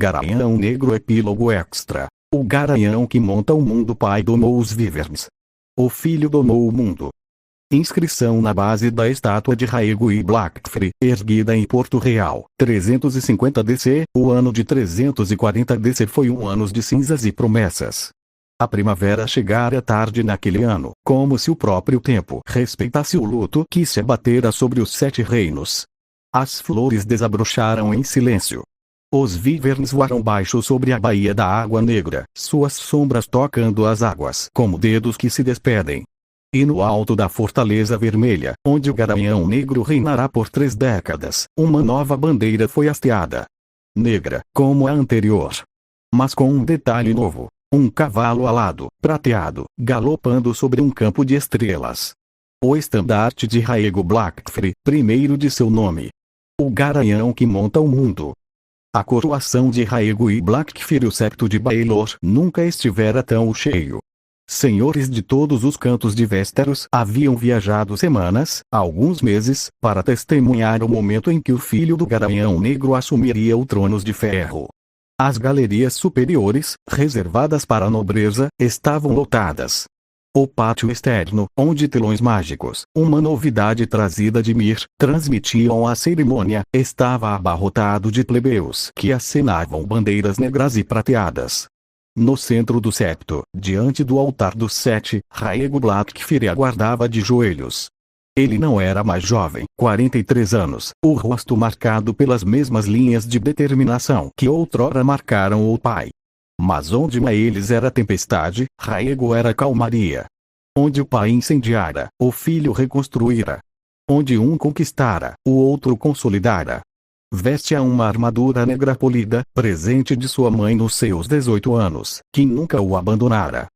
Garanhão Negro Epílogo Extra. O Garanhão que monta o mundo. Pai domou os Wyverns. O filho domou o mundo. Inscrição na base da estátua de Rhaego e Blackfyr, erguida em Porto Real. 350 DC. O ano de 340 DC foi um ano de cinzas e promessas. A primavera chegara tarde naquele ano, como se o próprio tempo respeitasse o luto que se abatera sobre os 7 reinos. As flores desabrocharam em silêncio. Os Wyverns voaram baixo sobre a baía da Água Negra, suas sombras tocando as águas como dedos que se despedem. E no alto da Fortaleza Vermelha, onde o Garanhão Negro reinará por 3 décadas, uma nova bandeira foi hasteada. Negra, como a anterior. Mas com um detalhe novo. Um cavalo alado, prateado, galopando sobre um campo de estrelas. O estandarte de Rhaego Blackfyr, primeiro de seu nome. O Garanhão que monta o mundo. A coroação de Rhaego e Blackfyr e o septo de Baelor nunca estivera tão cheio. Senhores de todos os cantos de Westeros haviam viajado semanas, alguns meses, para testemunhar o momento em que o filho do Garanhão Negro assumiria o trono de ferro. As galerias superiores, reservadas para a nobreza, estavam lotadas. O pátio externo, onde telões mágicos, uma novidade trazida de Myr, transmitiam a cerimônia, estava abarrotado de plebeus que acenavam bandeiras negras e prateadas. No centro do septo, diante do altar dos 7, Rhaego Blackfyr aguardava de joelhos. Ele não era mais jovem, 43 anos, o rosto marcado pelas mesmas linhas de determinação que outrora marcaram o pai. Mas onde Maelis era tempestade, Rhaego era calmaria. Onde o pai incendiara, o filho reconstruíra. Onde um conquistara, o outro consolidara. Veste-a uma armadura negra polida, presente de sua mãe nos seus 18 anos, que nunca o abandonara.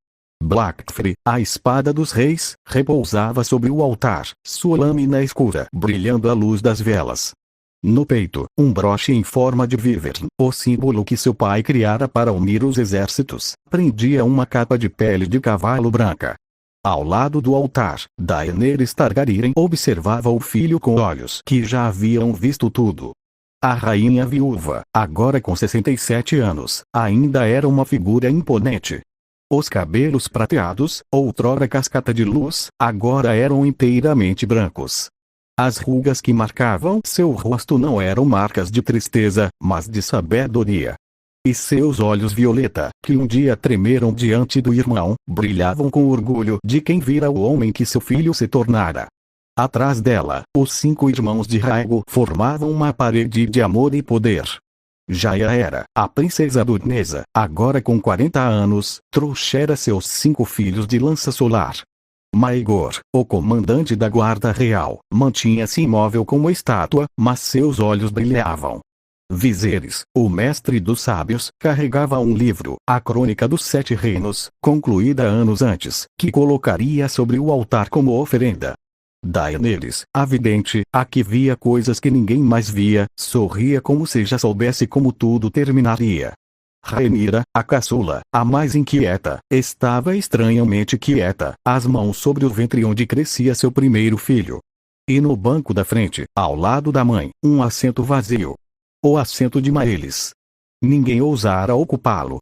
Blackfyr, a espada dos reis, repousava sobre o altar, sua lâmina escura brilhando à luz das velas. No peito, um broche em forma de Wyvern, o símbolo que seu pai criara para unir os exércitos, prendia uma capa de pele de cavalo branca. Ao lado do altar, Daenerys Targaryen observava o filho com olhos que já haviam visto tudo. A rainha viúva, agora com 67 anos, ainda era uma figura imponente. Os cabelos prateados, outrora cascata de luz, agora eram inteiramente brancos. As rugas que marcavam seu rosto não eram marcas de tristeza, mas de sabedoria. E seus olhos violeta, que um dia tremeram diante do irmão, brilhavam com orgulho de quem vira o homem que seu filho se tornara. Atrás dela, os 5 irmãos de Rhaego formavam uma parede de amor e poder. Jaiya era, a princesa Dornesa, agora com 40 anos, trouxera seus 5 filhos de lança solar. Maegor, o comandante da guarda real, mantinha-se imóvel como estátua, mas seus olhos brilhavam. Viserys, o mestre dos sábios, carregava um livro, a Crônica dos 7 Reinos, concluída anos antes, que colocaria sobre o altar como oferenda. Daenerys, a vidente, a que via coisas que ninguém mais via, sorria como se já soubesse como tudo terminaria. Rhaenyra, a caçula, a mais inquieta, estava estranhamente quieta, as mãos sobre o ventre onde crescia seu primeiro filho. E no banco da frente, ao lado da mãe, um assento vazio. O assento de Maelis. Ninguém ousara ocupá-lo.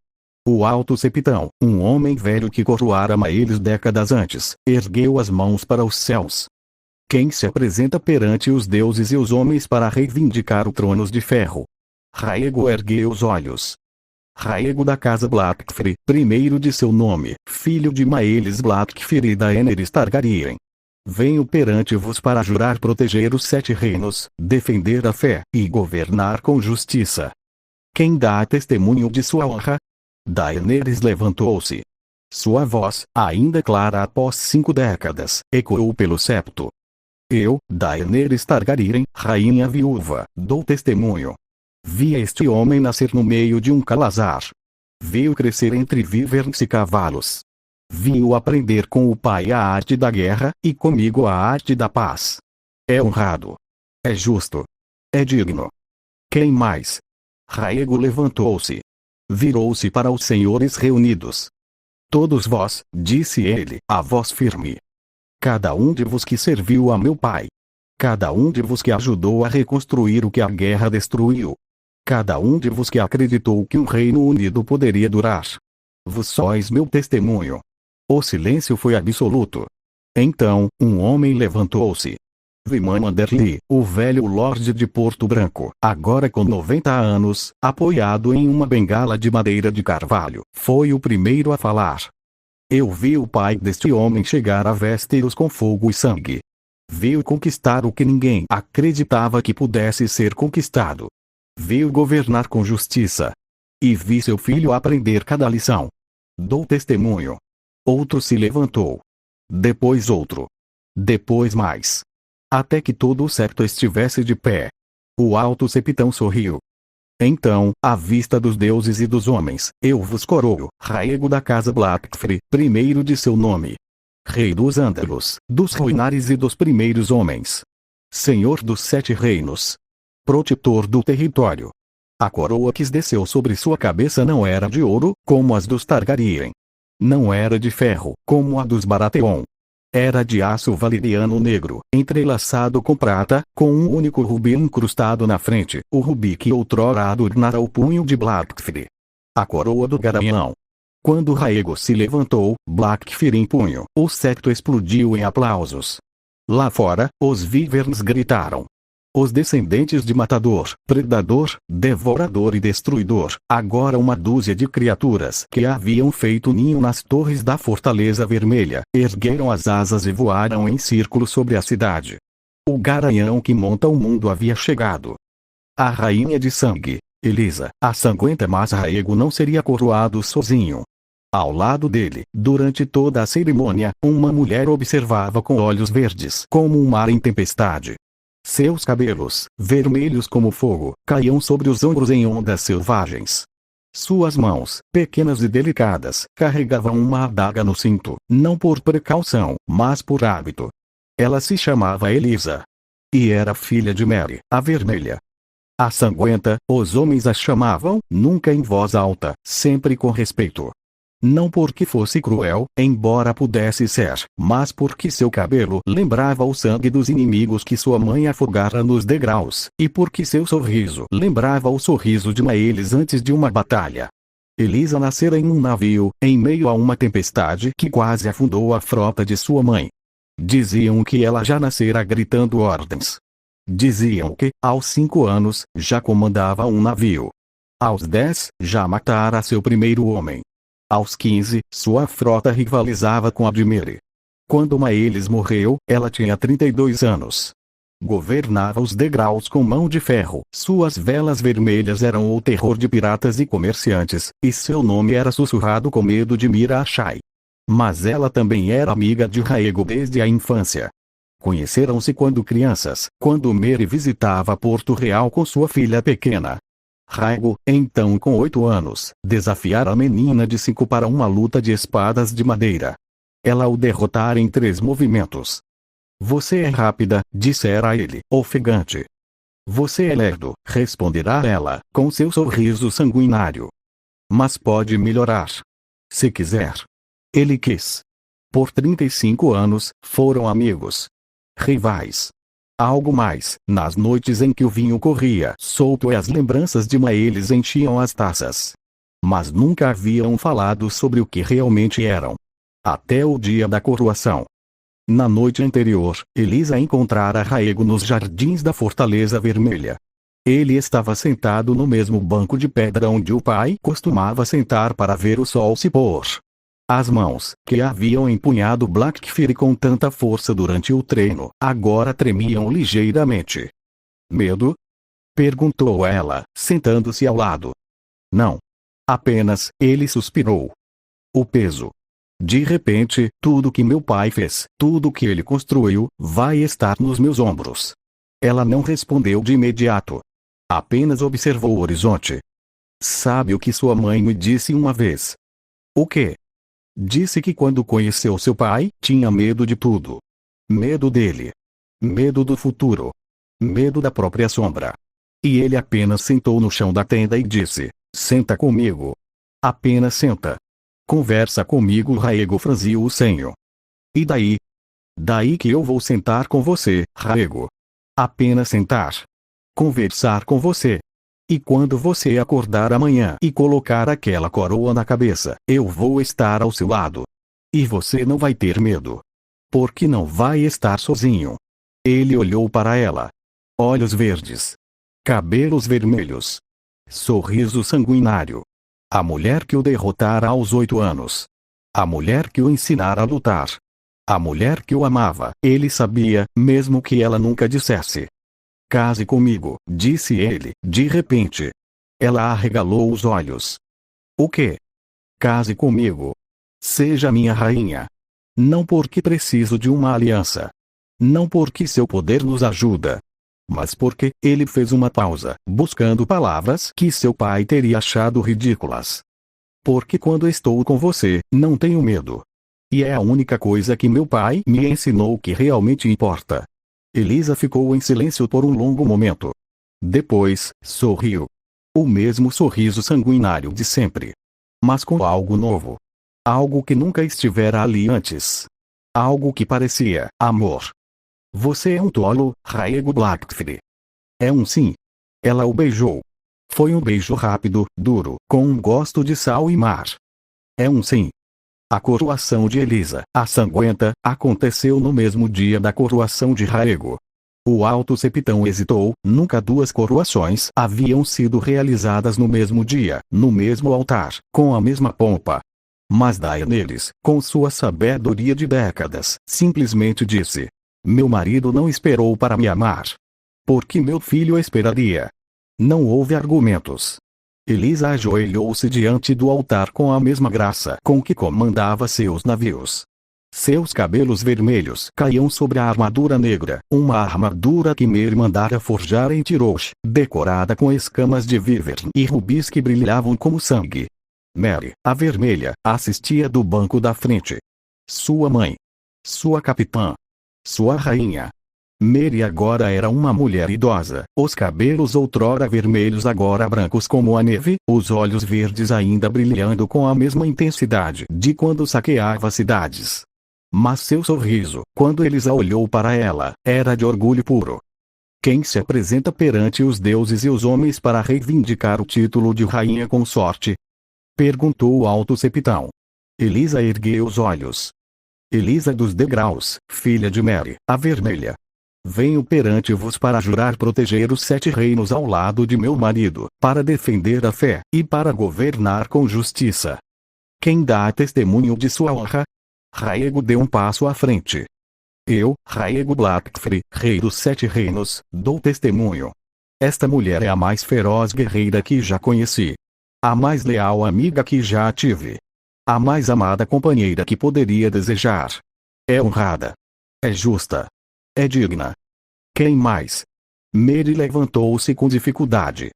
O alto septão, um homem velho que coroara Maelis décadas antes, ergueu as mãos para os céus. Quem se apresenta perante os deuses e os homens para reivindicar o trono de ferro? Rhaego ergueu os olhos. Rhaego da casa Blackfyr, primeiro de seu nome, filho de Maelis Blackfyr e Daenerys Targaryen. Venho perante-vos para jurar proteger os 7 reinos, defender a fé, e governar com justiça. Quem dá testemunho de sua honra? Daenerys levantou-se. Sua voz, ainda clara após 5 décadas, ecoou pelo septo. Eu, Daenerys Targaryen, rainha viúva, dou testemunho. Vi este homem nascer no meio de um calazar. Vi-o crescer entre Wyverns e cavalos. Vi-o aprender com o pai a arte da guerra, e comigo a arte da paz. É honrado. É justo. É digno. Quem mais? Rhaego levantou-se. Virou-se para os senhores reunidos. Todos vós, disse ele, a voz firme. Cada um de vos que serviu a meu pai. Cada um de vos que ajudou a reconstruir o que a guerra destruiu. Cada um de vos que acreditou que um reino unido poderia durar. Vós sois meu testemunho. O silêncio foi absoluto. Então, um homem levantou-se. Wyman Manderly, o velho Lorde de Porto Branco, agora com 90 anos, apoiado em uma bengala de madeira de carvalho, foi o primeiro a falar. Eu vi o pai deste homem chegar a Westeros com fogo e sangue. Viu conquistar o que ninguém acreditava que pudesse ser conquistado. Viu governar com justiça. E vi seu filho aprender cada lição. Dou testemunho. Outro se levantou. Depois outro. Depois mais. Até que todo o septo estivesse de pé. O alto septão sorriu. Então, à vista dos deuses e dos homens, eu vos coroo, Raego da casa Blackfyre, primeiro de seu nome. Rei dos Ândalos, dos Ruinares e dos primeiros homens. Senhor dos 7 reinos. Protetor do território. A coroa que desceu sobre sua cabeça não era de ouro, como as dos Targaryen. Não era de ferro, como a dos Baratheon. Era de aço valeriano negro, entrelaçado com prata, com um único rubi incrustado na frente, o rubi que outrora adornara o punho de Blackfyre. A coroa do Garanhão. Quando Raego se levantou, Blackfyre em punho, o septo explodiu em aplausos. Lá fora, os Wyverns gritaram. Os descendentes de Matador, Predador, Devorador e Destruidor, agora uma dúzia de criaturas que haviam feito ninho nas torres da Fortaleza Vermelha, ergueram as asas e voaram em círculo sobre a cidade. O garanhão que monta o mundo havia chegado. A rainha de sangue, Elisa, a sanguenta, mas Raego não seria coroado sozinho. Ao lado dele, durante toda a cerimônia, uma mulher observava com olhos verdes como um mar em tempestade. Seus cabelos, vermelhos como fogo, caíam sobre os ombros em ondas selvagens. Suas mãos, pequenas e delicadas, carregavam uma adaga no cinto, não por precaução, mas por hábito. Ela se chamava Elisa. E era filha de Mary, a Vermelha. A sanguenta, os homens a chamavam, nunca em voz alta, sempre com respeito. Não porque fosse cruel, embora pudesse ser, mas porque seu cabelo lembrava o sangue dos inimigos que sua mãe afogara nos degraus, e porque seu sorriso lembrava o sorriso de Maelis antes de uma batalha. Elisa nascera em um navio, em meio a uma tempestade que quase afundou a frota de sua mãe. Diziam que ela já nascera gritando ordens. Diziam que, aos 5 anos, já comandava um navio. Aos 10, já matara seu primeiro homem. Aos 15, sua frota rivalizava com a de Mary. Quando Maelis morreu, ela tinha 32 anos. Governava os degraus com mão de ferro, suas velas vermelhas eram o terror de piratas e comerciantes, e seu nome era sussurrado com medo de Mira Ashai. Mas ela também era amiga de Raego desde a infância. Conheceram-se quando crianças, quando Mary visitava Porto Real com sua filha pequena. Raego, então com 8 anos, desafiara a menina de 5 para uma luta de espadas de madeira. Ela o derrotara em 3 movimentos. Você é rápida, dissera a ele, ofegante. Você é lerdo, responderá ela, com seu sorriso sanguinário. Mas pode melhorar. Se quiser. Ele quis. Por 35 anos, foram amigos. Rivais. Algo mais, nas noites em que o vinho corria solto e as lembranças de Maelis enchiam as taças. Mas nunca haviam falado sobre o que realmente eram. Até o dia da coroação. Na noite anterior, Elisa encontrara Raego nos jardins da Fortaleza Vermelha. Ele estava sentado no mesmo banco de pedra onde o pai costumava sentar para ver o sol se pôr. As mãos, que haviam empunhado Blackfyre com tanta força durante o treino, agora tremiam ligeiramente. Medo? Perguntou ela, sentando-se ao lado. Não. Apenas, ele suspirou. O peso. De repente, tudo que meu pai fez, tudo que ele construiu, vai estar nos meus ombros. Ela não respondeu de imediato. Apenas observou o horizonte. Sabe o que sua mãe me disse uma vez? O quê? Disse que quando conheceu seu pai, tinha medo de tudo. Medo dele. Medo do futuro. Medo da própria sombra. E ele apenas sentou no chão da tenda e disse: senta comigo. Apenas senta. Conversa comigo. Raego franziu o senho. E daí? Daí que eu vou sentar com você, Raego. Apenas sentar. Conversar com você. E quando você acordar amanhã e colocar aquela coroa na cabeça, eu vou estar ao seu lado. E você não vai ter medo. Porque não vai estar sozinho. Ele olhou para ela. Olhos verdes. Cabelos vermelhos. Sorriso sanguinário. A mulher que o derrotara aos 8 anos. A mulher que o ensinara a lutar. A mulher que o amava. Ele sabia, mesmo que ela nunca dissesse. Case comigo, disse ele, de repente. Ela arregalou os olhos. O quê? Case comigo. Seja minha rainha. Não porque preciso de uma aliança. Não porque seu poder nos ajuda. Mas porque ele fez uma pausa, buscando palavras que seu pai teria achado ridículas. Porque quando estou com você, não tenho medo. E é a única coisa que meu pai me ensinou que realmente importa. Elisa ficou em silêncio por um longo momento. Depois, sorriu. O mesmo sorriso sanguinário de sempre. Mas com algo novo. Algo que nunca estivera ali antes. Algo que parecia amor. Você é um tolo, Rhaego Blackfyre. É um sim. Ela o beijou. Foi um beijo rápido, duro, com um gosto de sal e mar. É um sim. A coroação de Elisa, a sanguenta, aconteceu no mesmo dia da coroação de Rhaego. O alto septão hesitou, nunca duas coroações haviam sido realizadas no mesmo dia, no mesmo altar, com a mesma pompa. Mas Daenerys, com sua sabedoria de décadas, simplesmente disse: meu marido não esperou para me amar. Porque meu filho esperaria. Não houve argumentos. Elisa ajoelhou-se diante do altar com a mesma graça com que comandava seus navios. Seus cabelos vermelhos caíam sobre a armadura negra, uma armadura que Mer mandara forjar em Tirosh, decorada com escamas de víver e rubis que brilhavam como sangue. Mary, a vermelha, assistia do banco da frente. Sua mãe. Sua capitã. Sua rainha. Mary agora era uma mulher idosa, os cabelos outrora vermelhos agora brancos como a neve, os olhos verdes ainda brilhando com a mesma intensidade de quando saqueava cidades. Mas seu sorriso, quando Elisa olhou para ela, era de orgulho puro. Quem se apresenta perante os deuses e os homens para reivindicar o título de rainha consorte? Perguntou o alto septão. Elisa ergueu os olhos. Elisa dos degraus, filha de Mary, a vermelha. Venho perante-vos para jurar proteger os 7 reinos ao lado de meu marido, para defender a fé, e para governar com justiça. Quem dá testemunho de sua honra? Rhaego deu um passo à frente. Eu, Rhaego Blackfyre, rei dos 7 reinos, dou testemunho. Esta mulher é a mais feroz guerreira que já conheci. A mais leal amiga que já tive. A mais amada companheira que poderia desejar. É honrada. É justa. É digna. Quem mais? Mary levantou-se com dificuldade.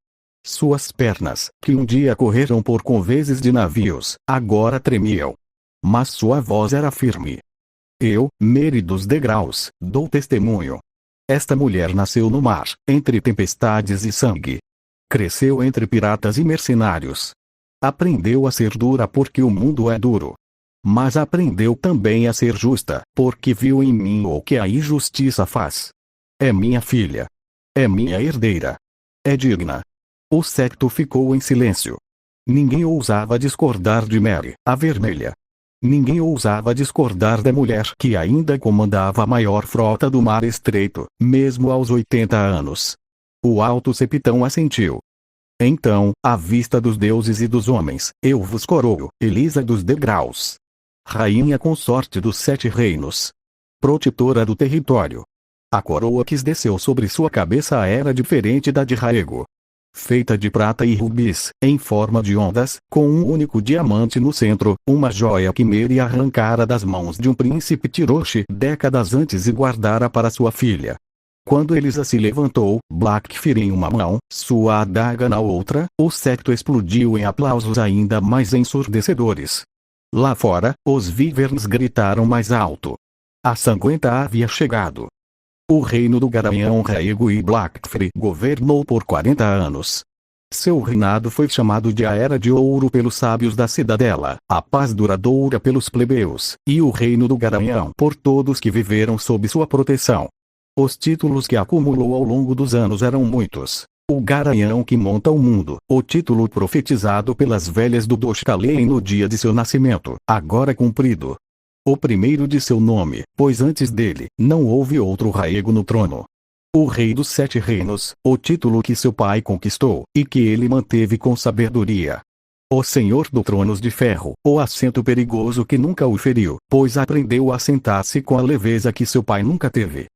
Suas pernas, que um dia correram por conveses de navios, agora tremiam. Mas sua voz era firme. Eu, Mary dos degraus, dou testemunho. Esta mulher nasceu no mar, entre tempestades e sangue. Cresceu entre piratas e mercenários. Aprendeu a ser dura porque o mundo é duro. Mas aprendeu também a ser justa, porque viu em mim o que a injustiça faz. É minha filha. É minha herdeira. É digna. O séquito ficou em silêncio. Ninguém ousava discordar de Mary, a vermelha. Ninguém ousava discordar da mulher que ainda comandava a maior frota do Mar Estreito, mesmo aos 80 anos. O alto septão assentiu. Então, à vista dos deuses e dos homens, eu vos coroo, Elisa dos degraus. Rainha consorte dos 7 reinos. Protetora do território. A coroa que desceu sobre sua cabeça era diferente da de Rhaego. Feita de prata e rubis, em forma de ondas, com um único diamante no centro, uma joia que Mary arrancara das mãos de um príncipe Tirosh décadas antes e guardara para sua filha. Quando Elisa se levantou, Blackfyre em uma mão, sua adaga na outra, o séquito explodiu em aplausos ainda mais ensurdecedores. Lá fora, os Wyverns gritaram mais alto. A sanguenta havia chegado. O reino do Garanhão Rhaego e Blackfyre governou por 40 anos. Seu reinado foi chamado de a Era de Ouro pelos sábios da Cidadela, a paz duradoura pelos plebeus, e o reino do Garanhão por todos que viveram sob sua proteção. Os títulos que acumulou ao longo dos anos eram muitos. O garanhão que monta o mundo, o título profetizado pelas velhas do Doshkalein no dia de seu nascimento, agora cumprido. O primeiro de seu nome, pois antes dele, não houve outro Raego no trono. O Rei dos Sete Reinos, o título que seu pai conquistou, e que ele manteve com sabedoria. O Senhor do Tronos de Ferro, o assento perigoso que nunca o feriu, pois aprendeu a sentar-se com a leveza que seu pai nunca teve.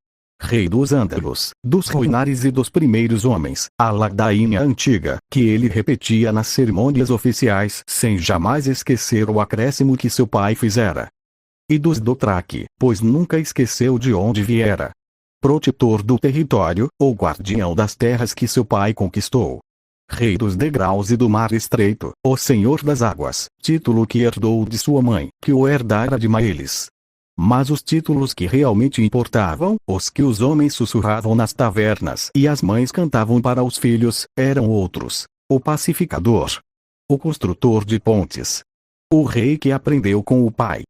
Rei dos Ândalos, dos Ruinares e dos primeiros homens, a ladainha antiga, que ele repetia nas cerimônias oficiais sem jamais esquecer o acréscimo que seu pai fizera. E dos Dothraki, pois nunca esqueceu de onde viera. Protetor do território, ou guardião das terras que seu pai conquistou. Rei dos degraus e do mar estreito, o Senhor das águas, título que herdou de sua mãe, que o herdara de Maelis. Mas os títulos que realmente importavam, os que os homens sussurravam nas tavernas e as mães cantavam para os filhos, eram outros. O pacificador. O construtor de pontes. O rei que aprendeu com o pai.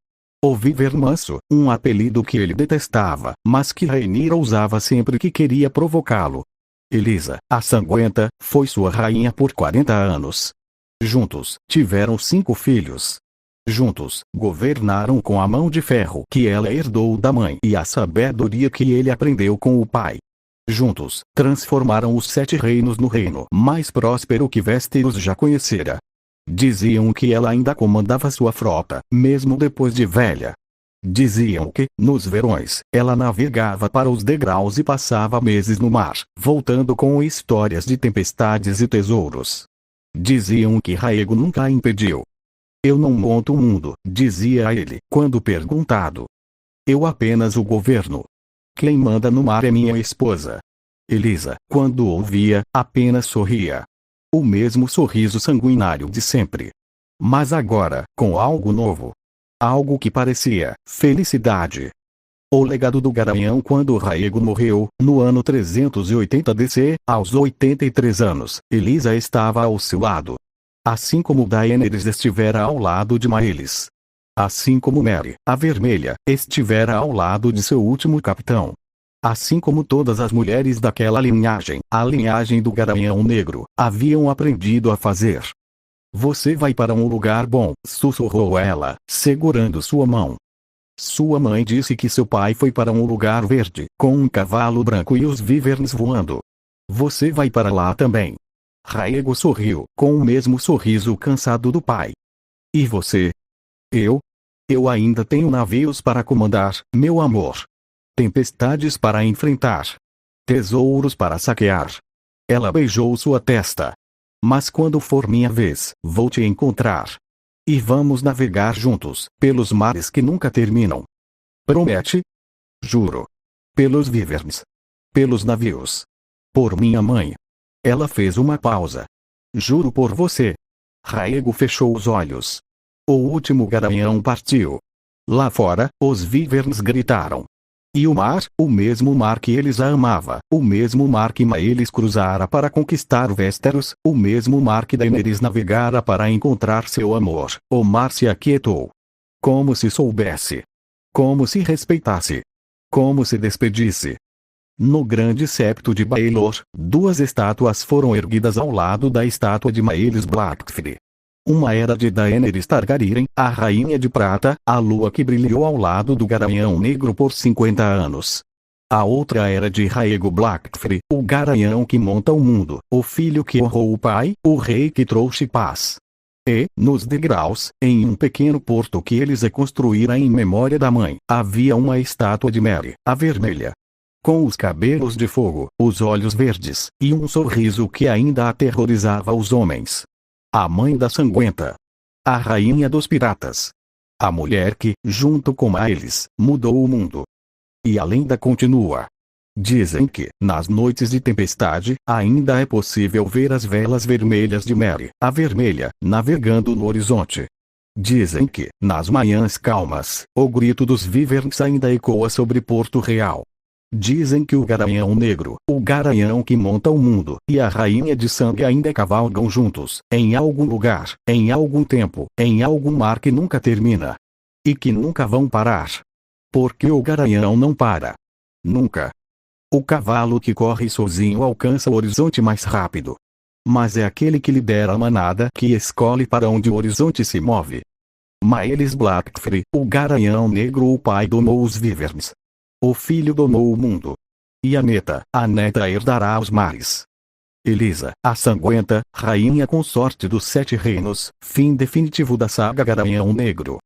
O viver manso, um apelido que ele detestava, mas que Rhaenyra usava sempre que queria provocá-lo. Elisa, a sanguenta, foi sua rainha por 40 anos. Juntos, tiveram 5 filhos. Juntos, governaram com a mão de ferro que ela herdou da mãe e a sabedoria que ele aprendeu com o pai. Juntos, transformaram os 7 reinos no reino mais próspero que Westeros já conhecera. Diziam que ela ainda comandava sua frota, mesmo depois de velha. Diziam que, nos verões, ela navegava para os degraus e passava meses no mar, voltando com histórias de tempestades e tesouros. Diziam que Raego nunca a impediu. Eu não monto o mundo, dizia a ele, quando perguntado. Eu apenas o governo. Quem manda no mar é minha esposa. Elisa, quando ouvia, apenas sorria. O mesmo sorriso sanguinário de sempre. Mas agora, com algo novo. Algo que parecia felicidade. O legado do garanhão quando Raego morreu, no ano 380 DC, aos 83 anos, Elisa estava ao seu lado. Assim como Daenerys estivera ao lado de Maelis. Assim como Merry, a Vermelha, estivera ao lado de seu último capitão. Assim como todas as mulheres daquela linhagem, a linhagem do Garanhão Negro, haviam aprendido a fazer. Você vai para um lugar bom, sussurrou ela, segurando sua mão. Sua mãe disse que seu pai foi para um lugar verde, com um cavalo branco e os wyverns voando. Você vai para lá também. Raego sorriu, com o mesmo sorriso cansado do pai. E você? Eu? Eu ainda tenho navios para comandar, meu amor. Tempestades para enfrentar. Tesouros para saquear. Ela beijou sua testa. Mas quando for minha vez, vou te encontrar. E vamos navegar juntos, pelos mares que nunca terminam. Promete? Juro. Pelos wyverns. Pelos navios. Por minha mãe. Ela fez uma pausa. Juro por você. Raego fechou os olhos. O último garanhão partiu. Lá fora, os wyverns gritaram. E o mar, o mesmo mar que eles a amava, o mesmo mar que Maelis cruzara para conquistar Westeros, o mesmo mar que Daenerys navegara para encontrar seu amor, o mar se aquietou. Como se soubesse. Como se respeitasse. Como se despedisse. No grande septo de Baelor, 2 estátuas foram erguidas ao lado da estátua de Maelis Blackfyre. Uma era de Daenerys Targaryen, a rainha de prata, a lua que brilhou ao lado do Garanhão Negro por 50 anos. A outra era de Raego Blackfyre, o garanhão que monta o mundo, o filho que honrou o pai, o rei que trouxe paz. E, nos degraus, em um pequeno porto que eles reconstruíram em memória da mãe, havia uma estátua de Merry, a Vermelha. Com os cabelos de fogo, os olhos verdes, e um sorriso que ainda aterrorizava os homens. A mãe da sanguenta. A rainha dos piratas. A mulher que, junto com Maelis, mudou o mundo. E a lenda continua. Dizem que, nas noites de tempestade, ainda é possível ver as velas vermelhas de Merry, a Vermelha, navegando no horizonte. Dizem que, nas manhãs calmas, o grito dos wyverns ainda ecoa sobre Porto Real. Dizem que o Garanhão Negro, o garanhão que monta o mundo, e a rainha de sangue ainda cavalgam juntos, em algum lugar, em algum tempo, em algum mar que nunca termina. E que nunca vão parar. Porque o garanhão não para. Nunca. O cavalo que corre sozinho alcança o horizonte mais rápido. Mas é aquele que lidera a manada que escolhe para onde o horizonte se move. Maelis Blackfree, o garanhão negro, o pai domou os Wyverns. O filho domou o mundo. E a neta herdará os mares. Elisa, a sanguenta, rainha consorte dos 7 reinos, fim definitivo da saga Garanhão Negro.